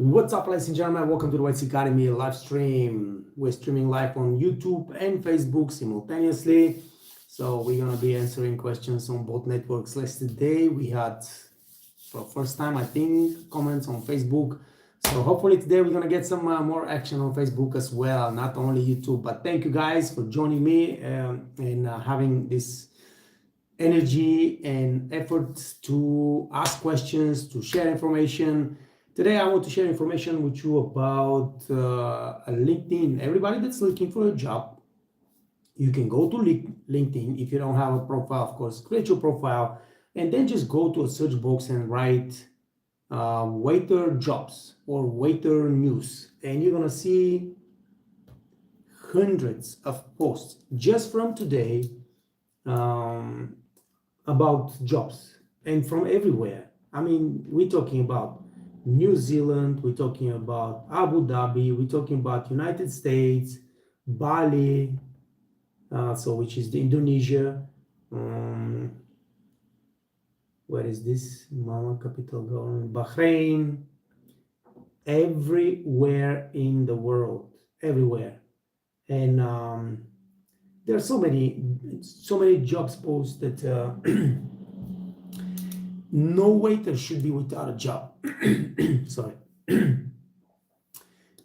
What's up, ladies and gentlemen? Welcome to the White Academy live stream. We're streaming live on YouTube and Facebook simultaneously. So we're gonna be answering questions on both networks. Today we had, for the first time, I think, comments on Facebook. So hopefully today we're gonna get some more action on Facebook as well, not only YouTube. But thank you guys for joining me and having this energy and effort to ask questions, to share information. Today, I want to share information with you about LinkedIn. Everybody that's looking for a job, you can go to LinkedIn. If you don't have a profile, of course, create your profile and then just go to a search box and write waiter jobs or waiter news. And you're going to see hundreds of posts just from today about jobs and from everywhere. I mean, we're talking about New Zealand, we're talking about Abu Dhabi, we're talking about United States, Bali, which is the Indonesia. Where is this? Mama capital government, Bahrain. Everywhere in the world, everywhere, and there are so many jobs posted. No waiter should be without a job. Sorry.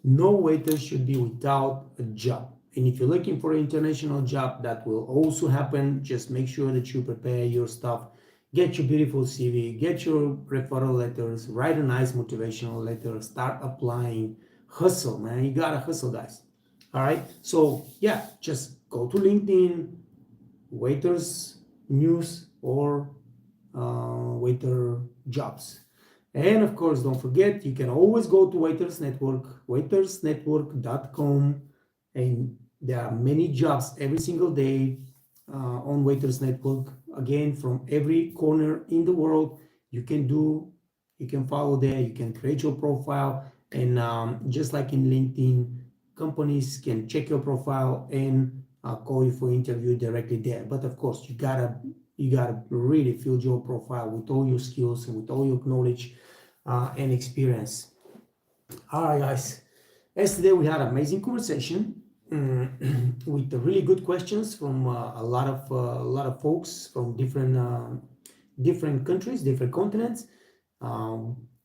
No waiter should be without a job. And if you're looking for an international job, that will also happen. Just make sure that you prepare your stuff. Get your beautiful CV, get your referral letters, write a nice motivational letter, start applying. Hustle, man. You gotta hustle, guys. All right. So yeah, just go to LinkedIn, waiters news, or waiter jobs. And of course, don't forget, you can always go to Waiters Network, waitersnetwork.com, and there are many jobs every single day on Waiters Network. Again, from every corner in the world, you can follow there, you can create your profile, and just like in LinkedIn, companies can check your profile and call you for interview directly there. But of course, you gotta really fill your profile with all your skills and with all your knowledge and experience. All right, guys. Yesterday we had an amazing conversation with really good questions from a lot of folks from different countries, different continents.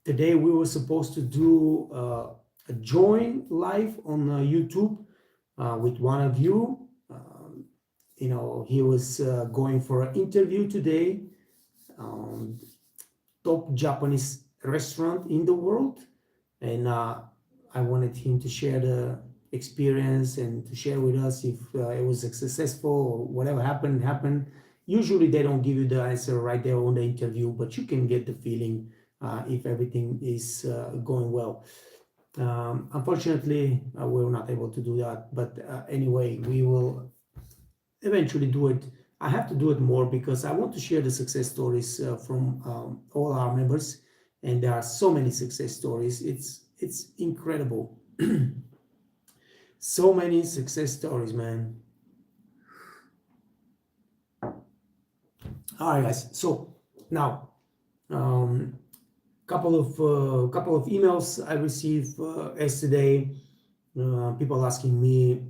Today we were supposed to do a join live on YouTube with one of you. He was going for an interview today, top Japanese restaurant in the world, and I wanted him to share the experience and to share with us if it was successful or whatever happened. Usually they don't give you the answer right there on the interview, but you can get the feeling if everything is going well. Unfortunately, we were not able to do that, but anyway, we will eventually do it. I have to do it more because I want to share the success stories from all our members, and there are so many success stories. It's incredible. So many success stories, man. All right, guys. So now, couple of emails I received yesterday. People asking me.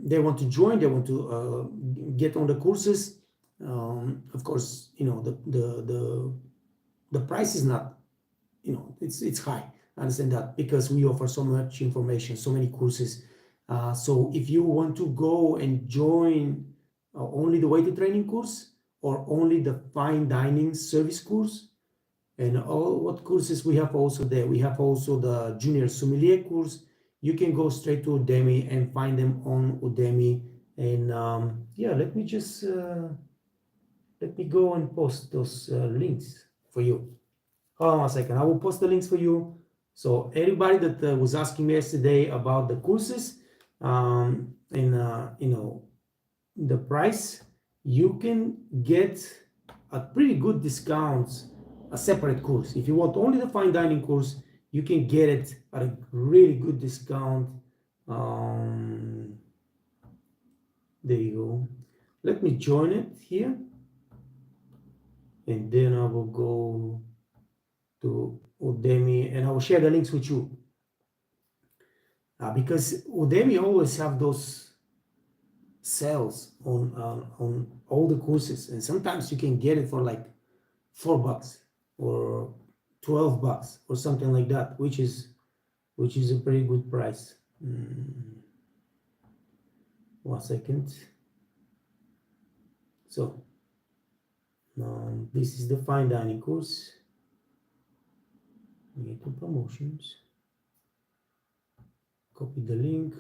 They want to join, they want to get on the courses. Of course, the price is not, it's high. I understand that because we offer so much information, so many courses. So if you want to go and join only the waiter training course or only the fine dining service course, and all what courses we have also there, we have also the junior sommelier course. You can go straight to Udemy and find them on Udemy. And let me go and post those links for you. Hold on a second. I will post the links for you. So everybody that was asking me yesterday about the courses and the price, you can get a pretty good discounts, a separate course. If you want only the fine dining course, you can get it at a really good discount. There you go. Let me join it here. And then I will go to Udemy and I will share the links with you. Because Udemy always have those sales on all the courses, and sometimes you can get it for like $4 or $12 or something like that, which is a pretty good price. 1 second. So this is the fine dining course. We get to promotions. Copy the link.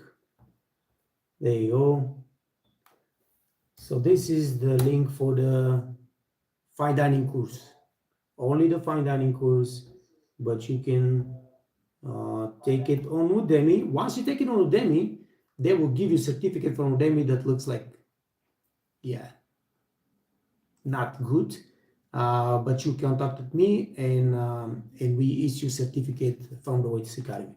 There you go. So this is the link for the fine dining course. Only the fine dining course, but you can take it on Udemy. Once you take it on Udemy, they will give you a certificate from Udemy that looks like, yeah, not good. But you contacted me, and we issue certificate from the Waiters Academy.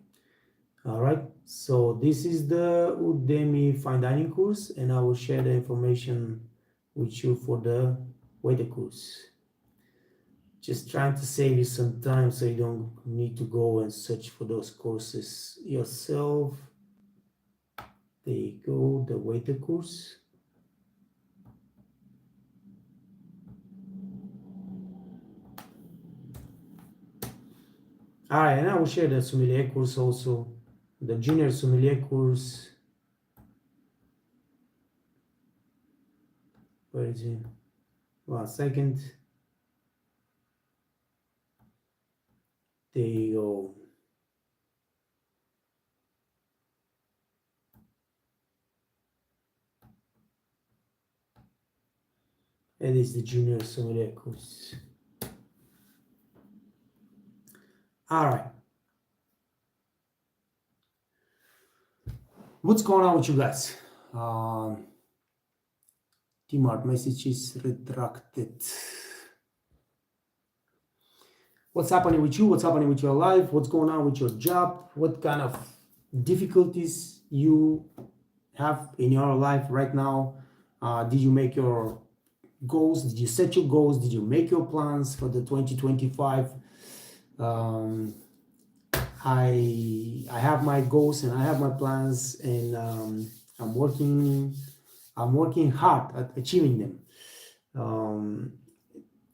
All right, so this is the Udemy fine dining course, and I will share the information with you for the waiter course. Just trying to save you some time so you don't need to go and search for those courses yourself. There you go, the waiter course. All right, and I will share the sommelier course also, the junior sommelier course. Where is it? 1 second. There you go. It is the junior sommelier course. All right. What's going on with you guys? Tmart message is retracted. What's happening with you? What's happening with your life? What's going on with your job? What kind of difficulties you have in your life right now? Did you make your goals? Did you set your goals? Did you make your plans for the 2025? I have my goals and I have my plans, and I'm working hard at achieving them.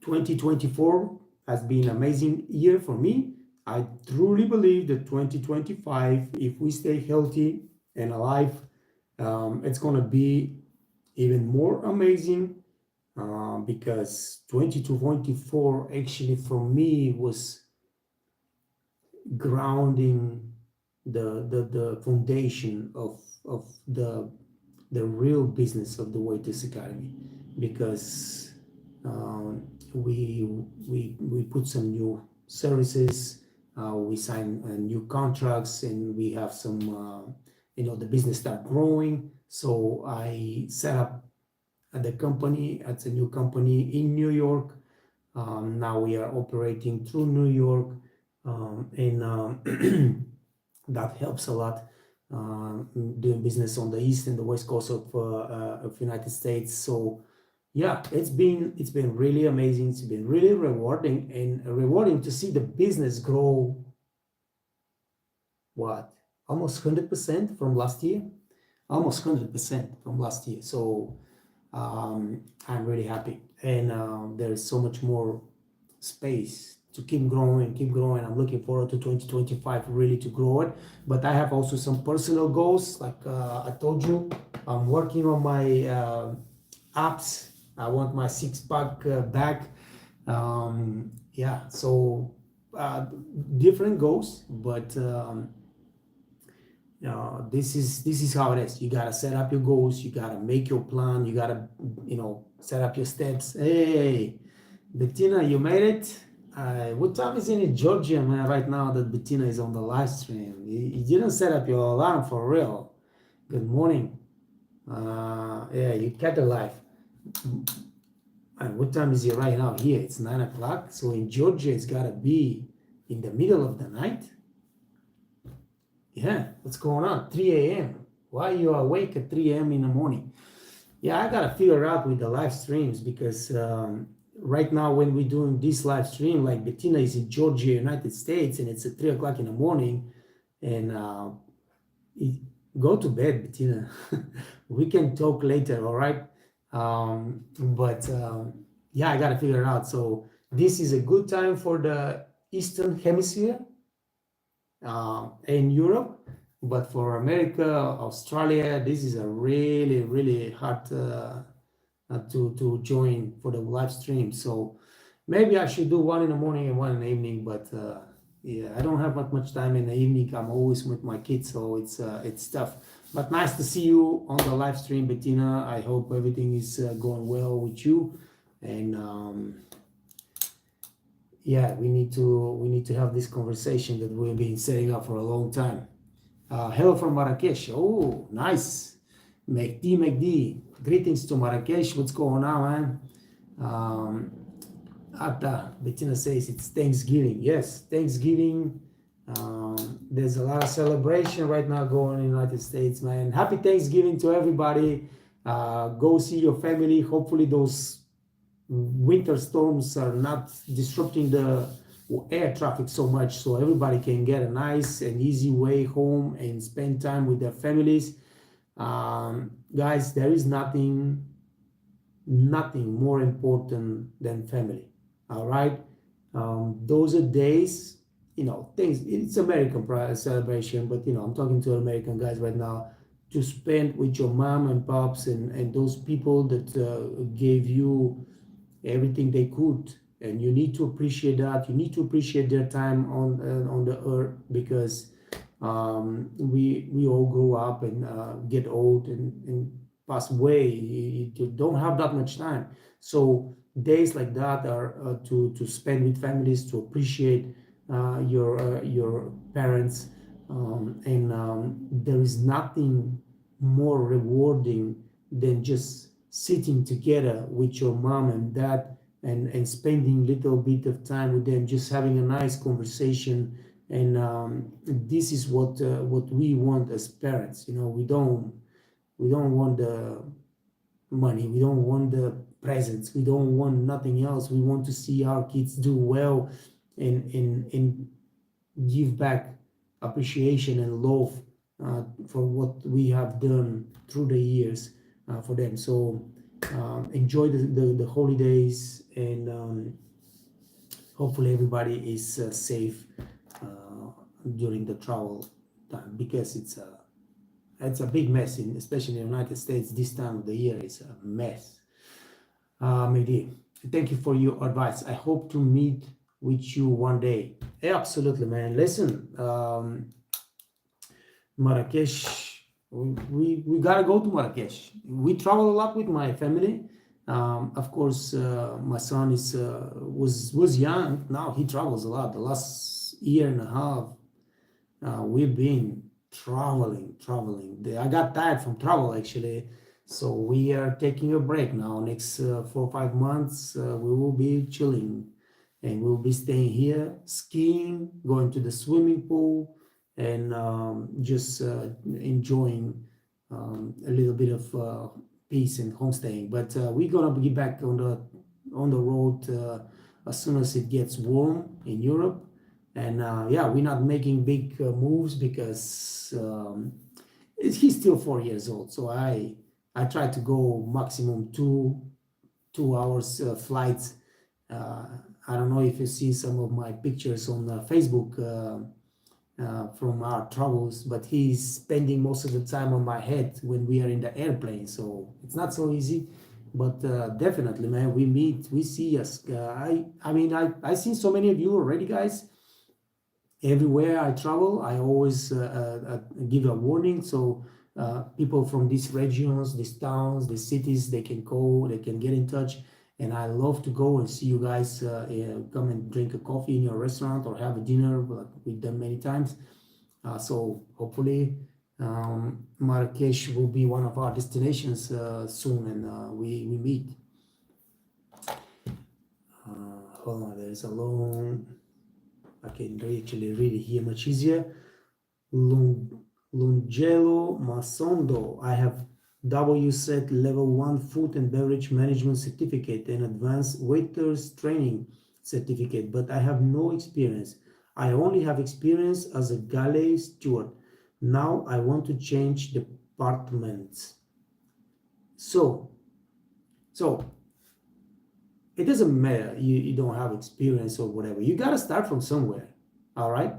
2024 has been an amazing year for me. I truly believe that 2025, if we stay healthy and alive, it's going to be even more amazing, because 2024 actually for me was grounding the foundation of the real business of the Waiters Academy, because we put some new services, we signed new contracts, and we have some the business start growing. So I set up the company. It's a new company in New York. Now we are operating through New York, and that helps a lot, doing business on the east and the west coast of United States. So yeah, it's been really amazing. It's been really rewarding, and rewarding to see the business grow. What, almost 100% from last year? Almost 100% from last year. So I'm really happy, and there is so much more space to keep growing. I'm looking forward to 2025 really to grow it. But I have also some personal goals, like I told you, I'm working on my abs. I want my six-pack back. Yeah, so different goals, but this is how it is. You gotta set up your goals. You gotta make your plan. You gotta set up your steps. Hey, Bettina, you made it. What time is it in Georgia, man, right now that Bettina is on the live stream? You didn't set up your alarm for real. Good morning. Yeah, you kept it live. And what time is it right now? Here it's 9 o'clock. So in Georgia, it's gotta be in the middle of the night. Yeah, what's going on? 3 a.m. Why are you awake at 3 a.m. in the morning? Yeah, I gotta figure out with the live streams, because right now when we're doing this live stream, like Bettina is in Georgia, United States, and it's at 3 o'clock in the morning, and go to bed, Bettina. We can talk later, all right? But yeah, I gotta figure it out. So this is a good time for the Eastern Hemisphere in Europe, but for America, Australia, this is a really, really hard to join for the live stream. So maybe I should do one in the morning and one in the evening, but yeah, I don't have much time in the evening. I'm always with my kids, so it's tough. But nice to see you on the live stream, Bettina. I hope everything is going well with you, and yeah, we need to have this conversation that we've been setting up for a long time. Hello from Marrakesh. Oh, nice. Mehdi. Greetings to Marrakesh. What's going on, man? Atta, Bettina says it's Thanksgiving. Yes, Thanksgiving. There's a lot of celebration right now going in the United States, man. Happy Thanksgiving to everybody. Go see your family. Hopefully those winter storms are not disrupting the air traffic so much, so everybody can get a nice and easy way home and spend time with their families. Guys, there is nothing more important than family. All right, those are days, things. It's American celebration, but I'm talking to American guys right now, to spend with your mom and pops and those people that gave you everything they could, and you need to appreciate that. You need to appreciate their time on the earth, because we all grow up and get old and pass away. You don't have that much time, so days like that are to spend with families, to appreciate your parents, and there is nothing more rewarding than just sitting together with your mom and dad and spending little bit of time with them, just having a nice conversation. And this is what we want as parents. We don't want the money, we don't want the presents, we don't want nothing else. We want to see our kids do well and give back appreciation and love for what we have done through the years for them. So enjoy the holidays, and hopefully everybody is safe during the travel time, because it's a big mess, especially in the United States. This time of the year is a mess. Mehdi, thank you for your advice. I hope to meet with you one day. Yeah, absolutely, man. Listen, Marrakesh, we gotta go to Marrakesh. We travel a lot with my family. Of course, my son was young. Now he travels a lot. The last year and a half, we've been traveling. I got tired from travel, actually, so we are taking a break now. Next 4 or 5 months, we will be chilling, and we'll be staying here, skiing, going to the swimming pool, and just enjoying a little bit of peace and homestaying. But we're gonna be back on the road as soon as it gets warm in Europe. And yeah, we're not making big moves, because he's still 4 years old. So I try to go maximum 2 hours flights. I don't know if you see some of my pictures on Facebook from our travels, but he's spending most of the time on my head when we are in the airplane. So it's not so easy, but definitely, man, we meet, we see us. I mean, I seen so many of you already, guys. Everywhere I travel, I always give a warning, so people from these regions, these towns, these cities, they can go, they can get in touch. And I love to go and see you guys, come and drink a coffee in your restaurant or have a dinner, like we've done many times. So hopefully Marrakesh will be one of our destinations soon, and we meet. Hold on, there's a long, I can actually read it here much easier. Lungelo Masondo. I have WSET Level 1 Food and Beverage Management Certificate and Advanced Waiters Training Certificate, but I have no experience. I only have experience as a galley steward. Now I want to change departments. So it doesn't matter you don't have experience or whatever. You got to start from somewhere. All right.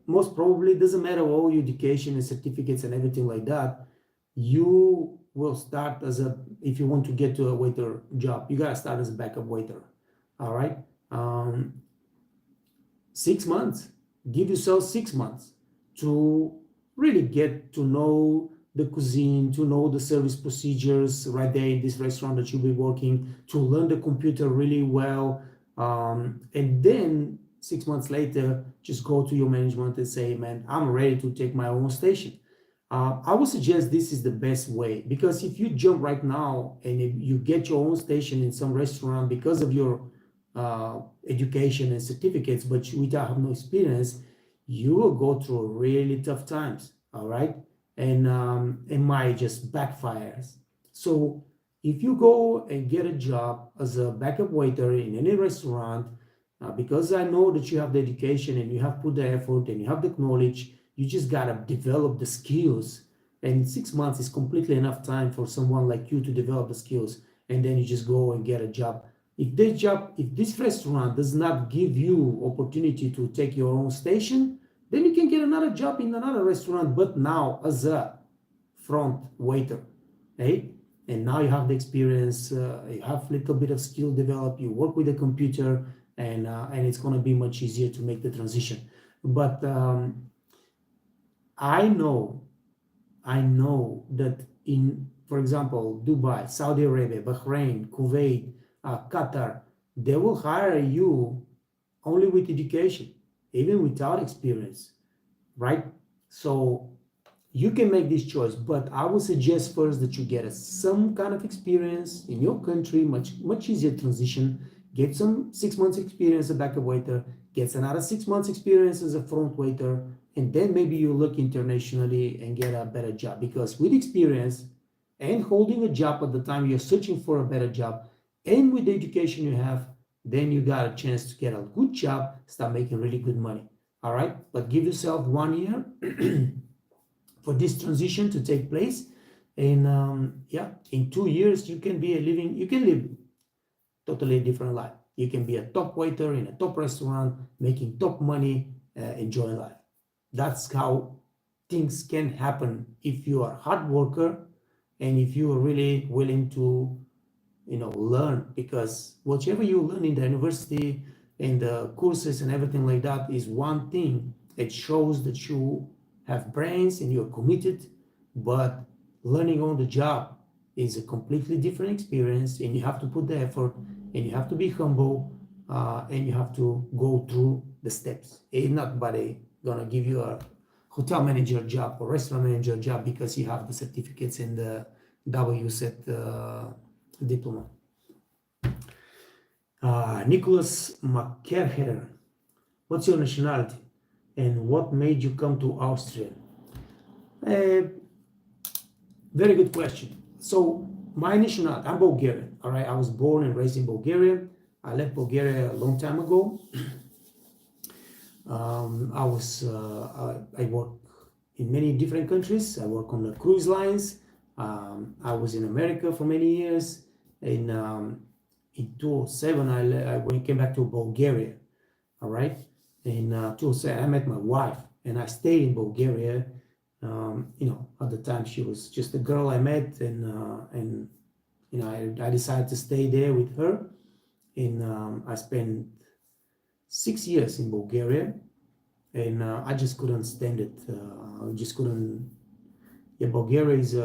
Most probably, it doesn't matter all your education and certificates and everything like that. You will start as a, if you want to get to a waiter job, you got to start as a backup waiter. All right. 6 months. Give yourself 6 months to really get to know the cuisine, to know the service procedures right there in this restaurant that you'll be working, to learn the computer really well. And then 6 months later, just go to your management and say, man, I'm ready to take my own station. I would suggest this is the best way, because if you jump right now and if you get your own station in some restaurant because of your education and certificates, but without have no experience, you will go through really tough times. All right. And it might just backfires. So if you go and get a job as a backup waiter in any restaurant, because I know that you have the education and you have put the effort and you have the knowledge, you just gotta develop the skills. And 6 months is completely enough time for someone like you to develop the skills, and then you just go and get a job. If this restaurant does not give you opportunity to take your own station, then you can get another job in another restaurant, but now as a front waiter, right? And now you have the experience, you have a little bit of skill developed, you work with the computer, and it's going to be much easier to make the transition. But I know that in, for example, Dubai, Saudi Arabia, Bahrain, Kuwait, Qatar, they will hire you only with education, even without experience, right? So you can make this choice, but I would suggest first that you get some kind of experience in your country, much easier transition. Get some 6 months experience as a backup waiter, get another 6 months experience as a front waiter, and then maybe you look internationally and get a better job. Because with experience and holding a job at the time you're searching for a better job, and with the education you have, then you got a chance to get a good job, start making really good money. All right, but give yourself 1 year for this transition to take place. And in 2 years you can live totally different life. You can be a top waiter in a top restaurant, making top money, enjoying life. That's how things can happen if you are a hard worker and if you are really willing to learn. Because whatever you learn in the university and the courses and everything like that is one thing. It shows that you have brains and you're committed, but learning on the job is a completely different experience, and you have to put the effort, and you have to be humble, and you have to go through the steps. Ain't nobody gonna give you a hotel manager job or restaurant manager job because you have the certificates in the WSET diploma. Nicholas McCarher, what's your nationality and what made you come to Austria? Very good question. So my nationality, I'm Bulgarian. All right, I was born and raised in Bulgaria. I left Bulgaria a long time ago. I work in many different countries. I work on the cruise lines. I was in America for many years. In 2007, I came back to Bulgaria. All right. In 2007, I met my wife, and I stayed in Bulgaria. At the time she was just a girl I met, and I decided to stay there with her. And I spent 6 years in Bulgaria, and I just couldn't stand it. I just couldn't. Yeah, Bulgaria is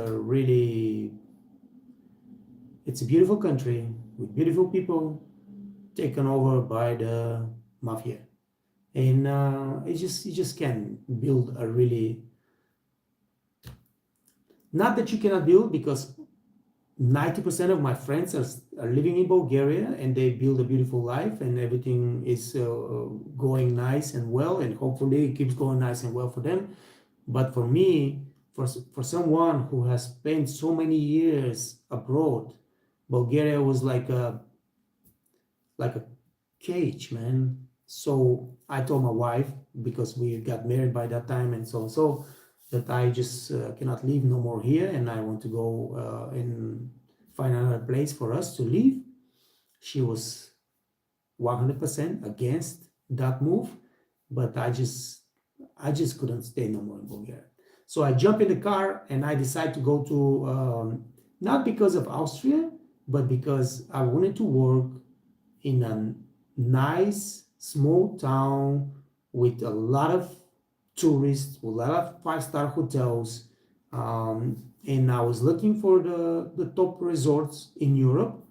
it's a beautiful country with beautiful people taken over by the mafia. And you just can't build a really, not that you cannot build, because 90% of my friends are living in Bulgaria, and they build a beautiful life, and everything is going nice and well, and hopefully it keeps going nice and well for them. But for me, for someone who has spent so many years abroad, Bulgaria was like a cage, man. So I told my wife, because we got married by that time and so that I just cannot live no more here, and I want to go and find another place for us to live. She was 100% against that move, but I just couldn't stay no more in Bulgaria. So I jump in the car and I decide to go to not because of Austria, but because I wanted to work in a nice small town with a lot of tourists, with a lot of five-star hotels, and I was looking for the top resorts in Europe,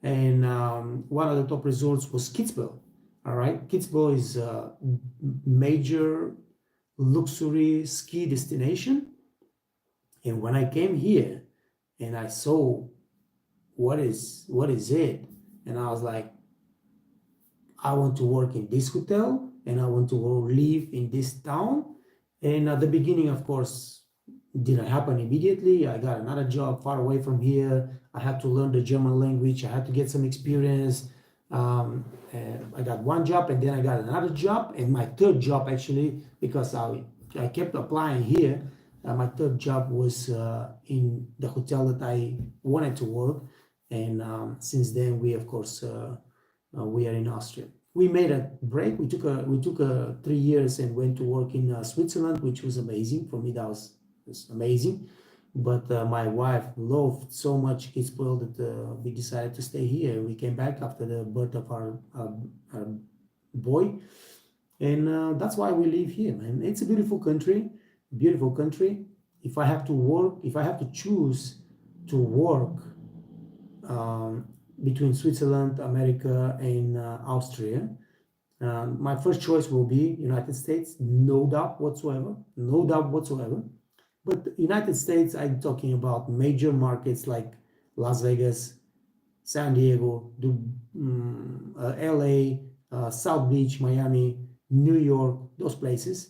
and one of the top resorts was Kitzbühel. All right, Kitzbühel is a major luxury ski destination, and when I came here and I saw what is it, and I was like, I want to work in this hotel and I want to live in this town. And at the beginning, of course, didn't happen immediately. I got another job far away from here. I had to learn the German language. I had to get some experience. I got one job and then I got another job, and my third job, actually, because I kept applying here, my third job was in the hotel that I wanted to work. And since then, we, of course, we are in Austria. We made a break. We took a 3 years and went to work in Switzerland, which was amazing for me. That was amazing. But my wife loved so much Kitzbühel that we decided to stay here. We came back after the birth of our boy, and that's why we live here, man. It's a beautiful country, beautiful country. If I have to work, if I have to choose to work between Switzerland, America, and Austria, my first choice will be United States, no doubt whatsoever, no doubt whatsoever. But the United States, I'm talking about major markets like Las Vegas, San Diego, LA, South Beach, Miami, New York, those places.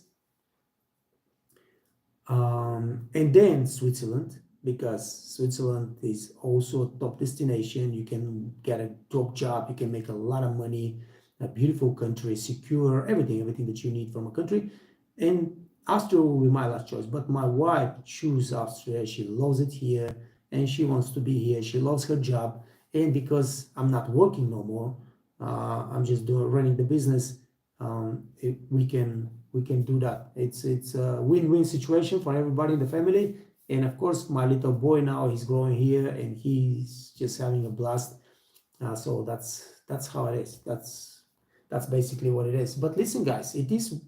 And then Switzerland, because Switzerland is also a top destination. You can get a top job, you can make a lot of money, a beautiful country, secure, everything that you need from a country. And Austria will be my last choice, but my wife chose Austria. She loves it here and she wants to be here. She loves her job. And because I'm not working no more, I'm just running the business, we can do that. It's a win-win situation for everybody in the family. And of course, my little boy now, he's growing here and he's just having a blast. So that's how it is. That's basically what it is. But listen, guys, it is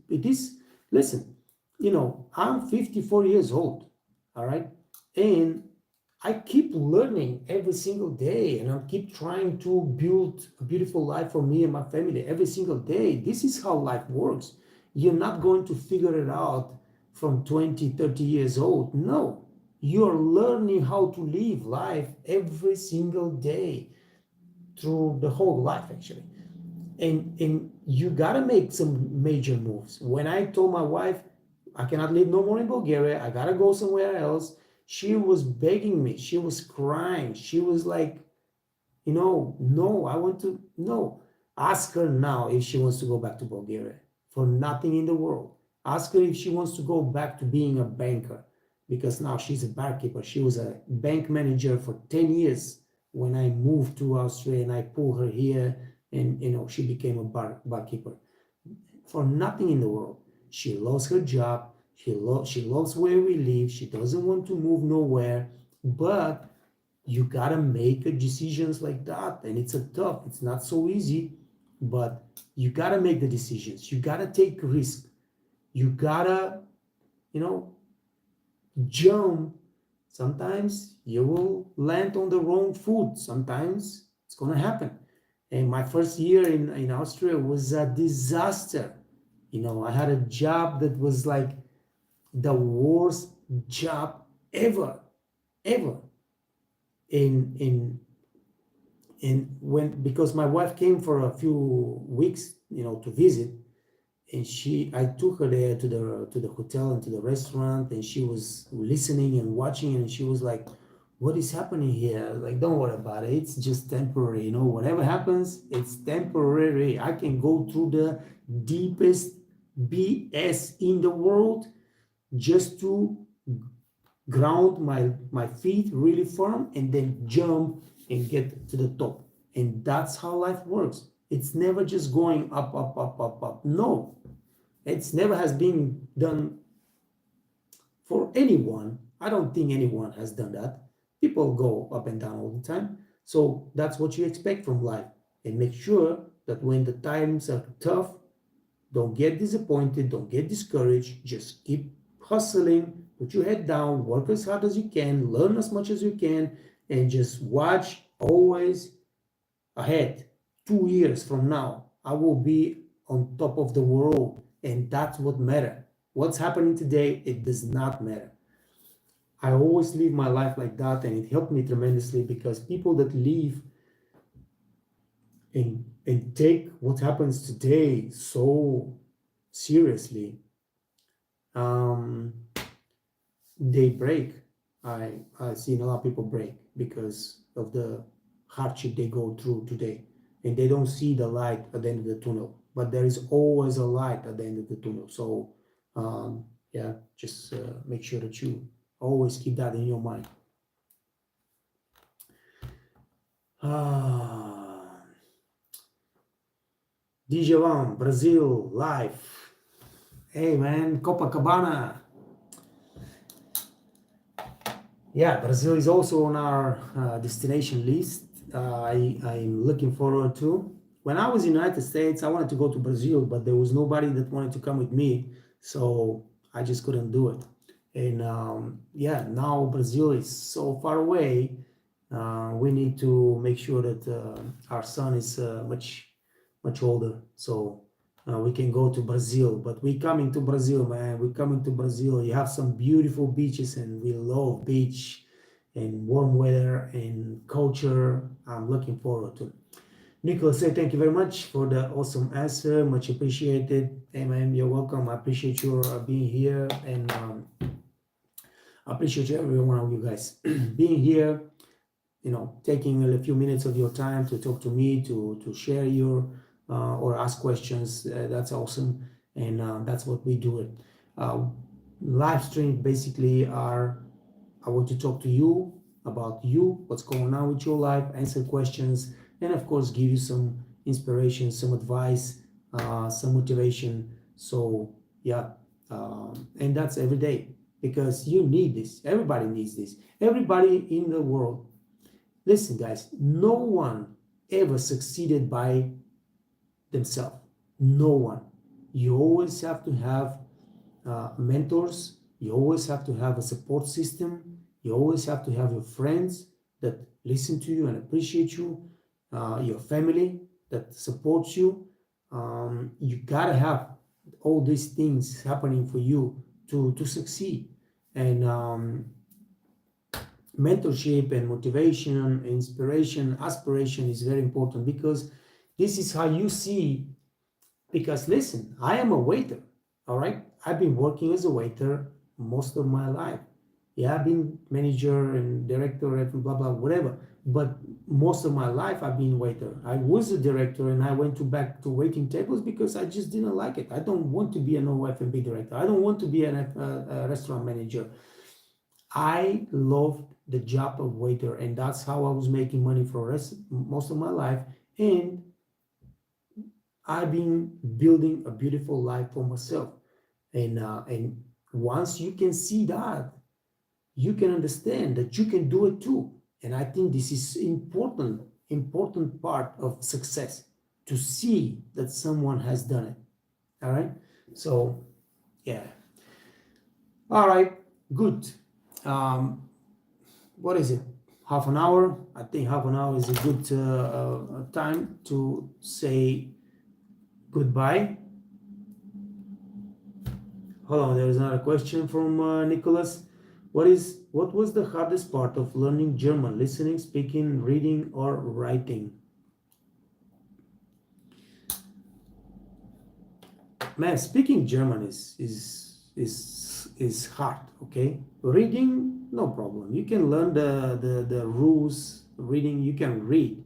listen, I'm 54 years old, all right? And I keep learning every single day, and I keep trying to build a beautiful life for me and my family every single day. This is how life works. You're not going to figure it out from 20, 30 years old. No, you're learning how to live life every single day through the whole life, actually. And you gotta make some major moves. When I told my wife, I cannot live no more in Bulgaria, I gotta go somewhere else, she was begging me, she was crying, she was like, no, I want to, no. Ask her now if she wants to go back to Bulgaria. For nothing in the world. Ask her if she wants to go back to being a banker, because now she's a barkeeper. She was a bank manager for 10 years when I moved to Austria, and I pulled her here, and she became a barkeeper. For nothing in the world. She loves her job. She loves where we live. She doesn't want to move nowhere. But you gotta make decisions like that, and it's tough. It's not so easy, but you gotta make the decisions. You gotta take risk. You gotta, jump. Sometimes you will land on the wrong foot. Sometimes it's gonna happen. And my first year in Austria was a disaster. I had a job that was like the worst job ever. And when, because my wife came for a few weeks, to visit, and I took her there to the hotel and to the restaurant, and she was listening and watching, and she was like, what is happening here? Like, don't worry about it, it's just temporary, you know, whatever happens, it's temporary. I can go through the deepest BS in the world just to ground my feet really firm and then jump and get to the top. And that's how life works. It's never just going up, up, up, up, up. No, it's never has been done for anyone. I don't think anyone has done that. People go up and down all the time. So that's what you expect from life. And make sure that when the times are tough, don't get disappointed, don't get discouraged, just keep hustling, put your head down, work as hard as you can, learn as much as you can, and just watch always ahead. 2 years from now, I will be on top of the world, and that's what matters. What's happening today, it does not matter. I always live my life like that, and it helped me tremendously, because people that live and take what happens today so seriously, they break. I've seen a lot of people break because of the hardship they go through today, and they don't see the light at the end of the tunnel. But there is always a light at the end of the tunnel. So yeah, just make sure that you always keep that in your mind. Djavan, Brazil, live. Hey man, Copacabana. Yeah, Brazil is also on our destination list. I'm looking forward to. When I was in the United States, I wanted to go to Brazil, but there was nobody that wanted to come with me, so I just couldn't do it. And yeah, now Brazil is so far away. We need to make sure that our son is much older, so we can go to Brazil. But we coming to Brazil, man. We coming to Brazil. You have some beautiful beaches, and we love beach and warm weather and culture. I'm looking forward to it. Nicholas, say thank you very much for the awesome answer. Much appreciated. Hey, man, you're welcome. I appreciate your being here, and I appreciate every one of you guys being here. You know, taking a few minutes of your time to talk to me, to share your or ask questions. That's awesome, and that's what we do. It live stream basically are, I want to talk to you about you, what's going on with your life, answer questions, and of course give you some inspiration, some advice, some motivation. So yeah, and that's every day, because you need this. Everybody needs this. Everybody in the world. Listen, guys, no one ever succeeded by themselves. No one. You always have to have mentors. You always have to have a support system. You always have to have your friends that listen to you and appreciate you, your family that supports you. You gotta have all these things happening for you to succeed. And mentorship and motivation, inspiration, aspiration is very important, because this is how you see. Because listen, I am a waiter, all right? I've been working as a waiter most of my life. Yeah, I've been manager and director and blah blah whatever, but most of my life I've been waiter. I was a director, and I went back to waiting tables because I just didn't like it. I don't want to be an F&B director. I don't want to be a restaurant manager. I loved the job of waiter, and that's how I was making money for most of my life. And I've been building a beautiful life for myself. And once you can see that, you can understand that you can do it too. And I think this is important part of success, to see that someone has done it. All right. So yeah. All right. Good. What is it? Half an hour? I think half an hour is a good time to say goodbye. Hold on, there is another question from Nicholas. What was the hardest part of learning German? Listening, speaking, reading, or writing? Man, speaking German is hard. Okay, reading no problem. You can learn the rules. Reading you can read.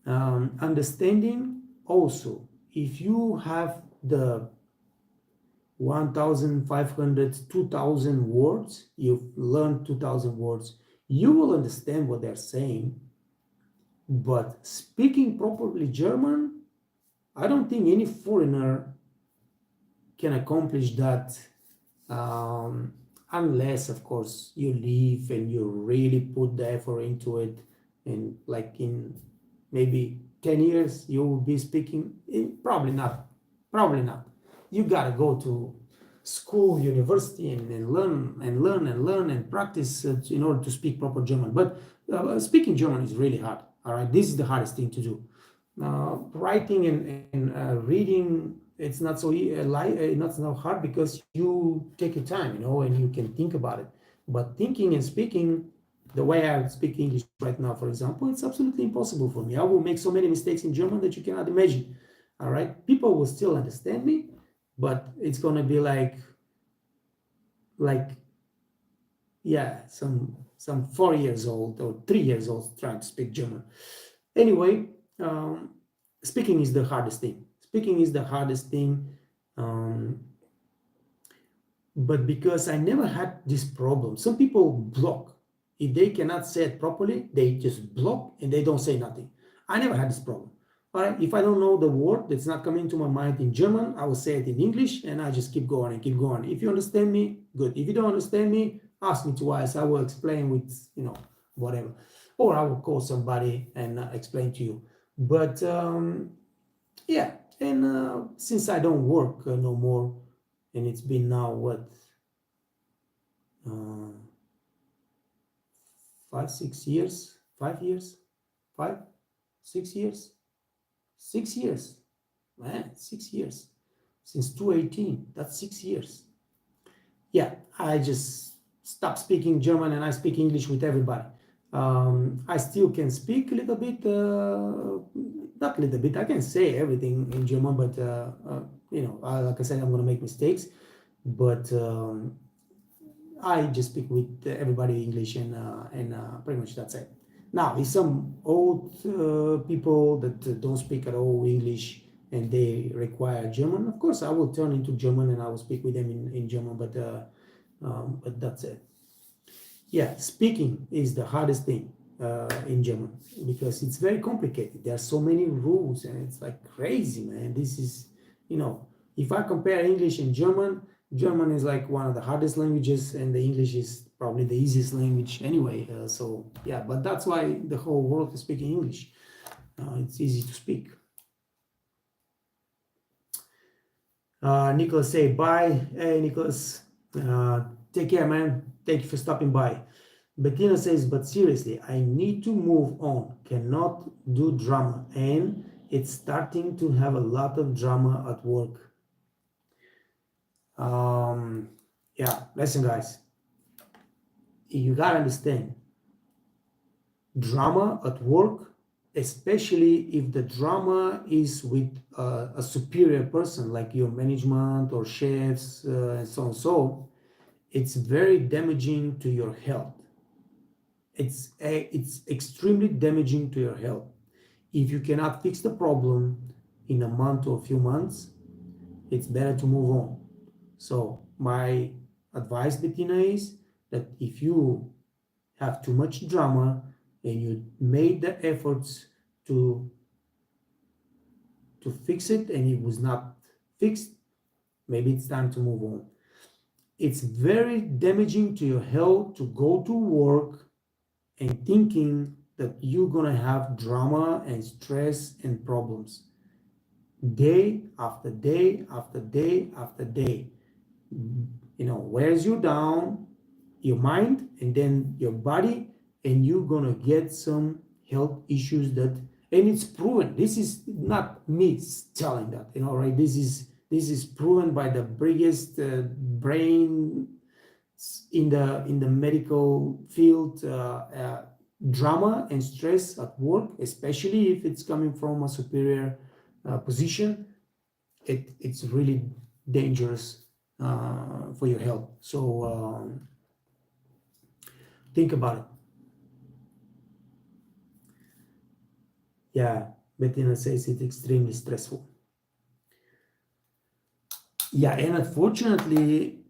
Understanding also. If you have the 1,500, 2,000 words, you've learned 2,000 words, you will understand what they're saying. But speaking properly German, I don't think any foreigner can accomplish that, unless, of course, you live and you really put the effort into it. And like in maybe 10 years, you will be speaking. Probably not. Probably not. You gotta go to school, university, and learn and practice in order to speak proper German. But speaking German is really hard. All right, this is the hardest thing to do. Writing and reading, it's not not so hard because you take your time, and you can think about it. But thinking and speaking, the way I speak English right now, for example, it's absolutely impossible for me. I will make so many mistakes in German that you cannot imagine. All right, people will still understand me, but it's gonna be like yeah, some 4 years old or 3 years old trying to speak German. Anyway, speaking is the hardest thing. Speaking is the hardest thing. But because I never had this problem, some people block. If they cannot say it properly, they just block and they don't say nothing. I never had this problem. All right, if I don't know the word that's not coming to my mind in German, I will say it in English and I just keep going and keep going. If you understand me, good. If you don't understand me, ask me twice. I will explain with, whatever. Or I will call somebody and explain to you. But yeah, and since I don't work no more, and it's been now what, 5, 6 years, 5 years, 5, 6 years, 6 years, man, 6 years, since 2018, that's 6 years. Yeah, I just stopped speaking German and I speak English with everybody. I still can speak a little bit, not a little bit, I can say everything in German, but like I said, I'm gonna make mistakes, but I just speak with everybody English and pretty much that's it. Now, if some old people that don't speak at all English and they require German, of course I will turn into German and I will speak with them in German, but that's it. Yeah, speaking is the hardest thing in German because it's very complicated. There are so many rules and it's like crazy, man. This is, if I compare English and German is like one of the hardest languages and the English is probably the easiest language anyway. So yeah, but that's why the whole world is speaking English. It's easy to speak. Nicholas say bye. Hey, Nicholas, take care, man. Thank you for stopping by. Bettina says, but seriously, I need to move on. Cannot do drama. And it's starting to have a lot of drama at work. Yeah, listen, guys. You gotta understand. Drama at work, especially if the drama is with a superior person like your management or chefs and so on, so it's very damaging to your health. It's extremely damaging to your health. If you cannot fix the problem in a month or a few months, it's better to move on. So my advice, Bettina, is that if you have too much drama and you made the efforts to fix it and it was not fixed, maybe it's time to move on. It's very damaging to your health to go to work and thinking that you're gonna have drama and stress and problems day after day after day after day. Wears you down, your mind and then your body, and you're gonna get some health issues and it's proven. This is not me telling that, right? This is proven by the biggest brain in the medical field. Drama and stress at work, especially if it's coming from a superior position, it's really dangerous for your health. So think about it. Yeah, Bettina says it's extremely stressful. Yeah, and unfortunately,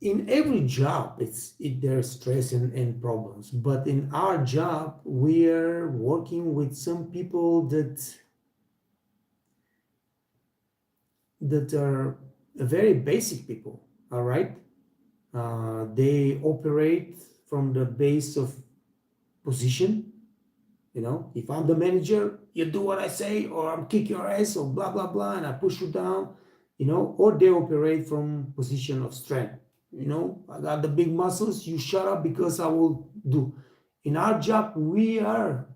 in every job, there's stress and problems. But in our job, we're working with some people that are very basic people. All right, they operate from the base of position. If I'm the manager, you do what I say, or I'm kick your ass, or blah blah blah, and I push you down. Or they operate from position of strength. I got the big muscles, you shut up because I will do. In our job, we are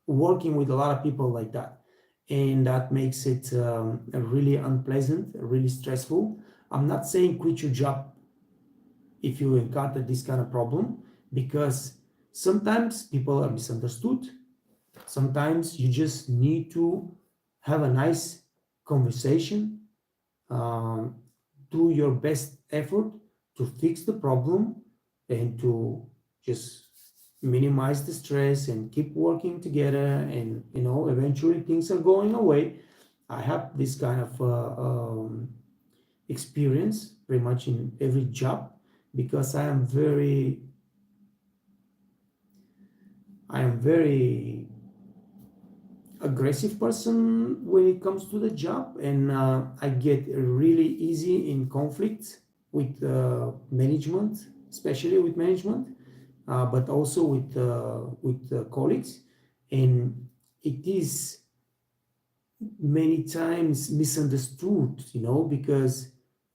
working with a lot of people like that, and that makes it really unpleasant, really stressful. I'm not saying quit your job if you encounter this kind of problem, because sometimes people are misunderstood. Sometimes you just need to have a nice conversation, do your best effort to fix the problem and to just minimize the stress and keep working together, and eventually things are going away. I have this kind of experience pretty much in every job, because I am very aggressive person when it comes to the job, and I get really easy in conflict with management, especially with management, but also with colleagues, and it is many times misunderstood, because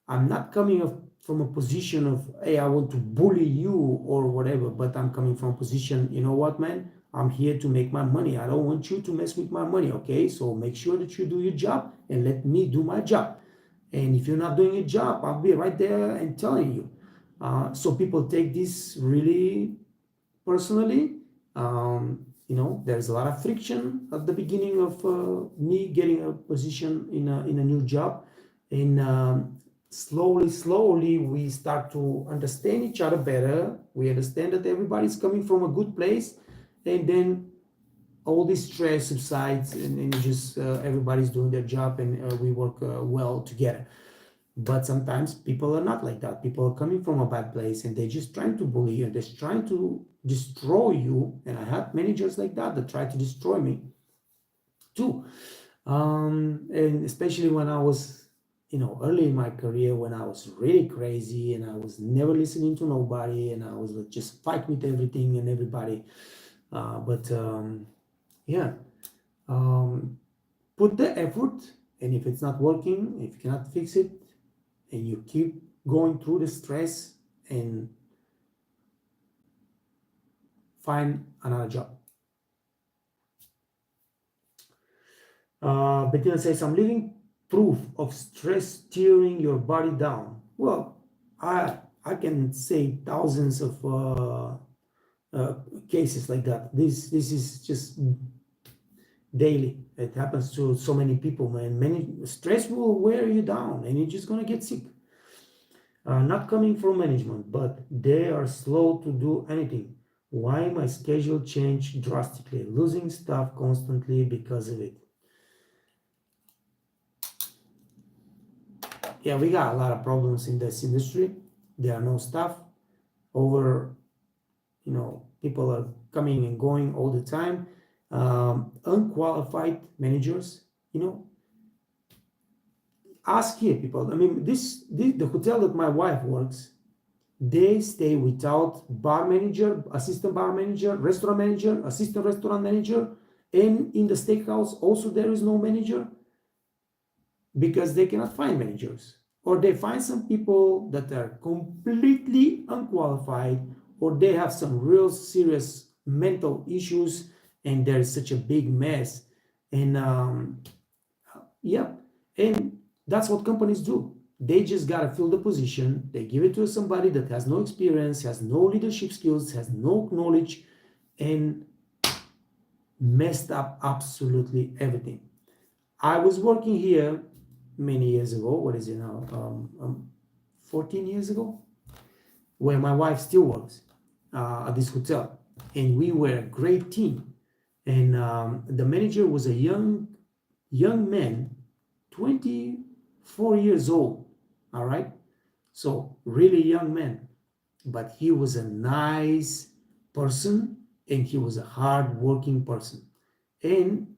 I'm not coming from a position of, hey, I want to bully you or whatever, but I'm coming from a position, you know what, man, I'm here to make my money. I don't want you to mess with my money, okay? So make sure that you do your job and let me do my job. And if you're not doing your job, I'll be right there and telling you. So people take this really personally. There's a lot of friction at the beginning of me getting a position in a new job, and slowly we start to understand each other better. We understand that everybody's coming from a good place, and then all this stress subsides, and just everybody's doing their job, and we work well together. But sometimes people are not like that. People are coming from a bad place, and they're just trying to bully you, and they're trying to destroy you. And I had managers like that try to destroy me too. And especially when I was, early in my career, when I was really crazy and I was never listening to nobody, and I was just fight with everything and everybody. Yeah, put the effort, and if it's not working, if you cannot fix it, and you keep going through the stress, and find another job. Bettina says, I'm living proof of stress tearing your body down. Well, I can say thousands of cases like that. This is just daily. It happens to so many people, man. Stress will wear you down, and you're just gonna get sick. Not coming from management, but they are slow to do anything. Why my schedule changed drastically, losing staff constantly because of it. Yeah, we got a lot of problems in this industry. There are no staff. People are coming and going all the time. Unqualified managers, ask here, people. I mean, the hotel that my wife works, they stay without bar manager, assistant bar manager, restaurant manager, assistant restaurant manager, and in the steakhouse also there is no manager, because they cannot find managers, or they find some people that are completely unqualified, or they have some real serious mental issues, and there's such a big mess. And and that's what companies do. They just got to fill the position. They give it to somebody that has no experience, has no leadership skills, has no knowledge, and messed up absolutely everything. I was working here many years ago. What is it now? 14 years ago, where my wife still works at this hotel, and we were a great team. And the manager was a young man, 24 years old. All right, so really young man, but he was a nice person, and he was a hard-working person, and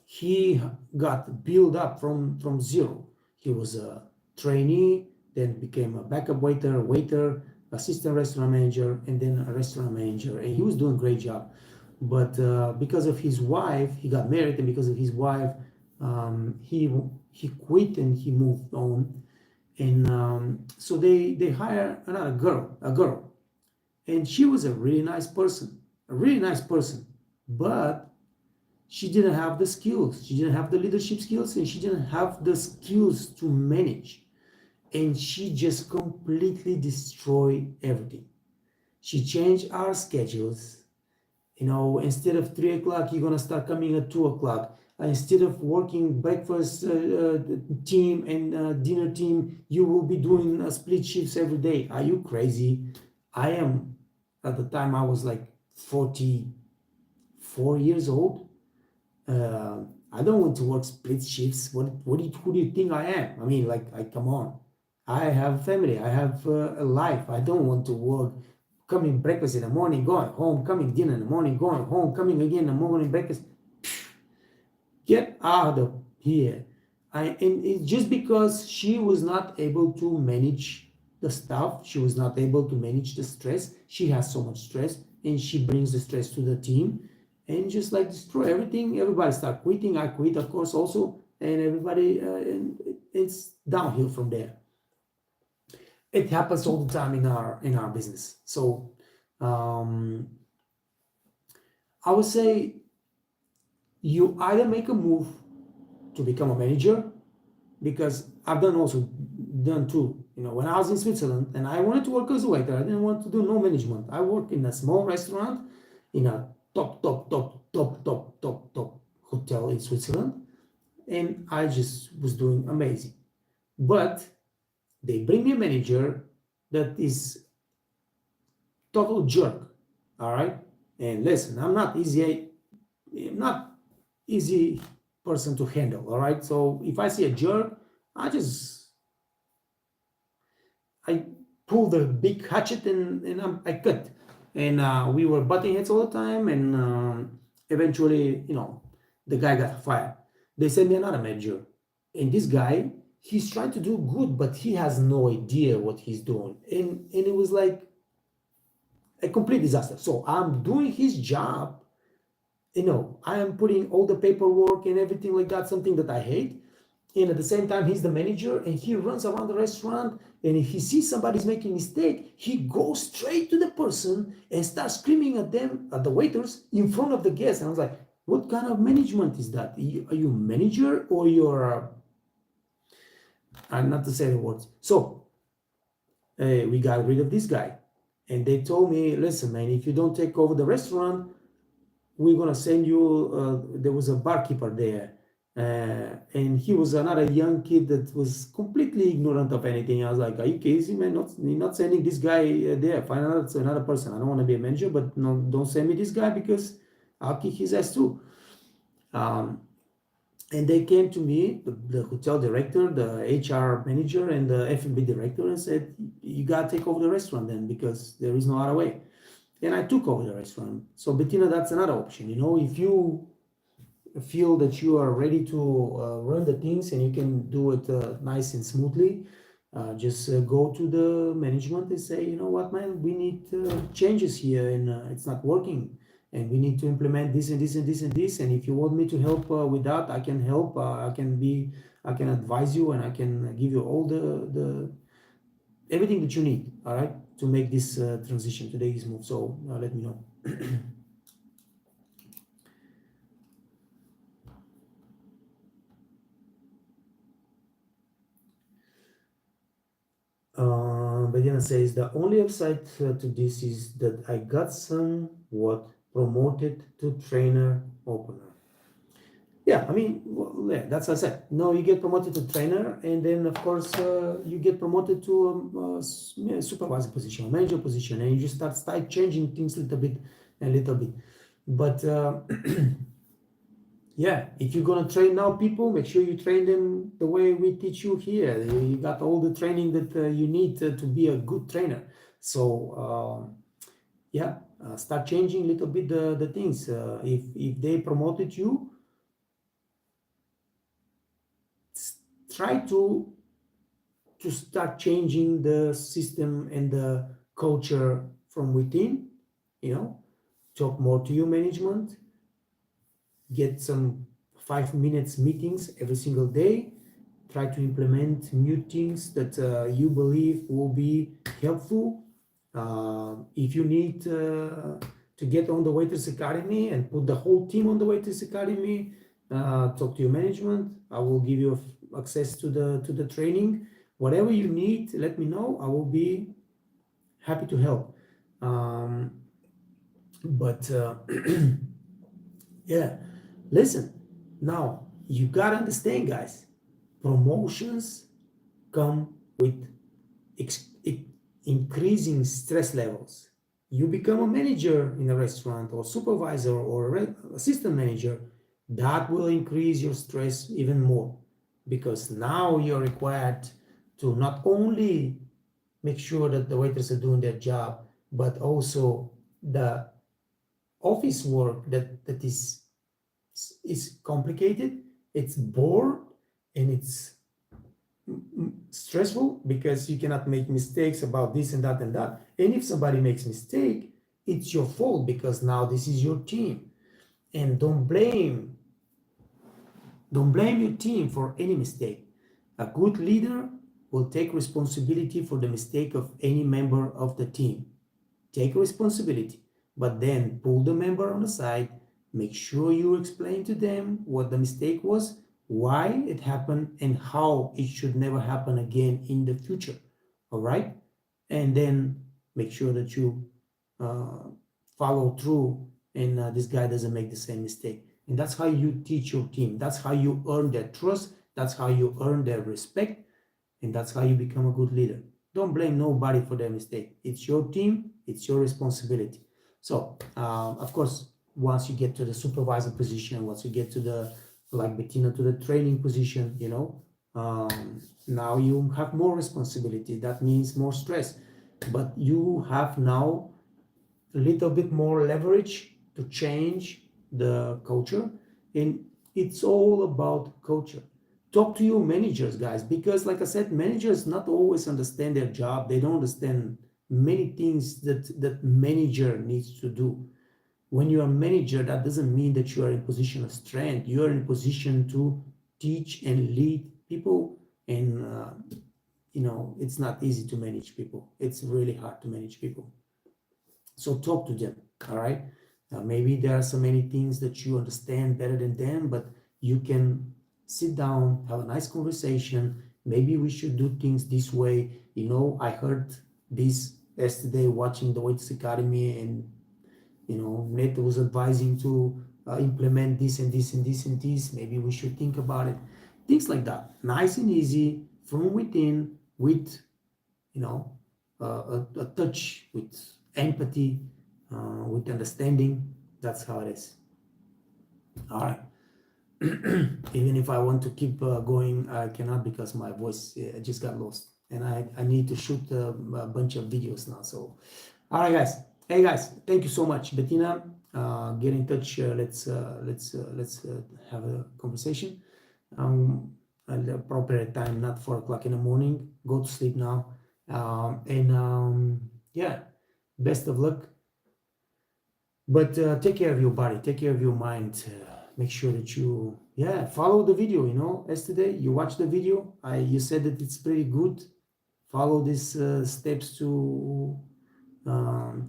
he got built up from zero. He was a trainee, then became a backup waiter, assistant restaurant manager, and then a restaurant manager, and he was doing a great job. But because of his wife, he got married, and because of his wife, he quit and he moved on. And so they hire another girl, and she was a really nice person, but she didn't have the skills, she didn't have the leadership skills, and she didn't have the skills to manage, and she just completely destroyed everything. She changed our schedules. Instead of 3 o'clock, you're gonna start coming at 2 o'clock. Instead of working breakfast team and dinner team, you will be doing split shifts every day. Are you crazy? I am. At the time, I was like 44 years old. I don't want to work split shifts. Who do you think I am? I mean, come on. I have a family. I have a life. I don't want to work coming breakfast in the morning, going home, coming dinner in the morning, going home, coming again in the morning breakfast. Get out of here. And it's just because she was not able to manage the stuff, she was not able to manage the stress. She has so much stress, and she brings the stress to the team, and just like destroy everything. Everybody start quitting. I quit, of course, also, and everybody, it's downhill from there. It happens all the time in our business. So I would say you either make a move to become a manager, because I've done too. When I was in Switzerland and I wanted to work as a waiter, I didn't want to do no management. I worked in a small restaurant in a top hotel in Switzerland, and I just was doing amazing. But they bring me a manager that is total jerk. All right, and listen, I'm not easy person to handle. All right, so if I see a jerk, I pull the big hatchet and I cut. And we were butting heads all the time, and eventually, the guy got fired. They sent me another manager, and this guy, he's trying to do good, but he has no idea what he's doing, and it was like a complete disaster. So I'm doing his job. I am putting all the paperwork and everything like that, something that I hate. And at the same time, he's the manager, and he runs around the restaurant, and if he sees somebody's making a mistake, he goes straight to the person and starts screaming at them, at the waiters, in front of the guests. And I was like, what kind of management is that? Are you a manager, or you're not to say the words. So we got rid of this guy, and they told me, listen, man, if you don't take over the restaurant, we're gonna send you. There was a barkeeper there, and he was another young kid that was completely ignorant of anything. I was like, are you crazy, man? You're not sending this guy there. Find another person. I don't want to be a manager, but no, don't send me this guy, because I'll kick his ass too. And they came to me, the hotel director, the HR manager, and the F&B director, and said, you gotta take over the restaurant then, because there is no other way. And I took over the restaurant. So Bettina, that's another option. If you feel that you are ready to run the things and you can do it nice and smoothly, just go to the management and say, you know what, man, we need changes here, and it's not working, and we need to implement this and this and this and this. And if you want me to help with that, I can help. I can advise you, and I can give you all the everything that you need. All right, to make this transition to this move. So let me know. Bettina says, the only upside to this is that I got somewhat promoted to trainer opener. Yeah, I mean, well, yeah, that's what I said. No, you get promoted to trainer, and then of course you get promoted to a supervisor position, a manager position, and you just start changing things a little bit. But yeah, if you're gonna train now people, make sure you train them the way we teach you here. You got all the training that you need to be a good trainer. So yeah, start changing a little bit the things. If they promoted you, try to start changing the system and the culture from within. You know, talk more to your management, get some 5 minutes meetings every single day, try to implement new things that you believe will be helpful. If you need to get on the Waiters Academy and put the whole team on the Waiters Academy, talk to your management. I will give you access to the training. Whatever you need, let me know. I will be happy to help. But yeah, listen. Now you gotta understand, guys. Promotions come with increasing stress levels. You become a manager in a restaurant or supervisor or assistant manager, that will increase your stress even more, because now you're required to not only make sure that the waiters are doing their job, but also the office work that is complicated, it's bored, and it's stressful because you cannot make mistakes about this and that and that. And if somebody makes mistake, it's your fault because now this is your team. And don't blame your team for any mistake. A good leader will take responsibility for the mistake of any member of the team. Take responsibility, but then pull the member on the side, make sure you explain to them what the mistake was, why it happened, and how it should never happen again in the future. All right? And then make sure that you follow through and this guy doesn't make the same mistake. And that's how you teach your team. That's how you earn their trust. That's how you earn their respect. And that's how you become a good leader. Don't blame nobody for their mistake. It's your team. It's your responsibility. So, of course, once you get to the supervisor position, once you get to the, like Bettina, to the training position, you know, now you have more responsibility. That means more stress. But you have now a little bit more leverage to change the culture. And it's all about culture. Talk to your managers, guys, because like I said, managers not always understand their job. They don't understand many things that manager needs to do. When you are a manager, that doesn't mean that you are in position of strength. You are in position to teach and lead people. And you know, it's not easy to manage people. It's really hard to manage people. So talk to them, all right? Maybe there are so many things that you understand better than them, but you can sit down, have a nice conversation. Maybe we should do things this way. You know, I heard this yesterday watching the Waiters Academy, and you know, Neto was advising to implement this and this and this and this. Maybe we should think about it. Things like that, nice and easy from within, with you know, a touch, with empathy, with understanding. That's how it is. All right. Even if I want to keep going, I cannot because my voice just got lost, and I need to shoot a bunch of videos now. So, all right, guys. Hey, guys, thank you so much, Bettina. Get in touch. Let's have a conversation. At the appropriate time, not 4 o'clock in the morning. Go to sleep now. Yeah, best of luck. But take care of your body, take care of your mind. Make sure that you, yeah, follow the video. You know, yesterday you watched the video. You said that it's pretty good. Follow these steps to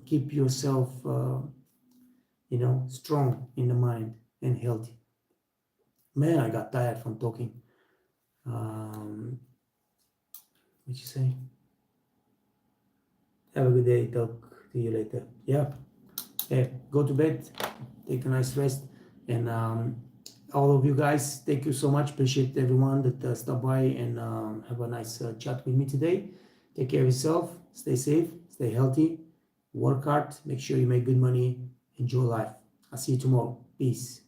keep yourself, you know, strong in the mind and healthy. Man, I got tired from talking. What you say? Have a good day. Talk to you later. Yeah. Go to bed, take a nice rest, and all of you guys. Thank you so much. Appreciate everyone that stopped by and have a nice chat with me today. Take care of yourself. Stay safe. Stay healthy. Work hard. Make sure you make good money. Enjoy life. I'll see you tomorrow. Peace.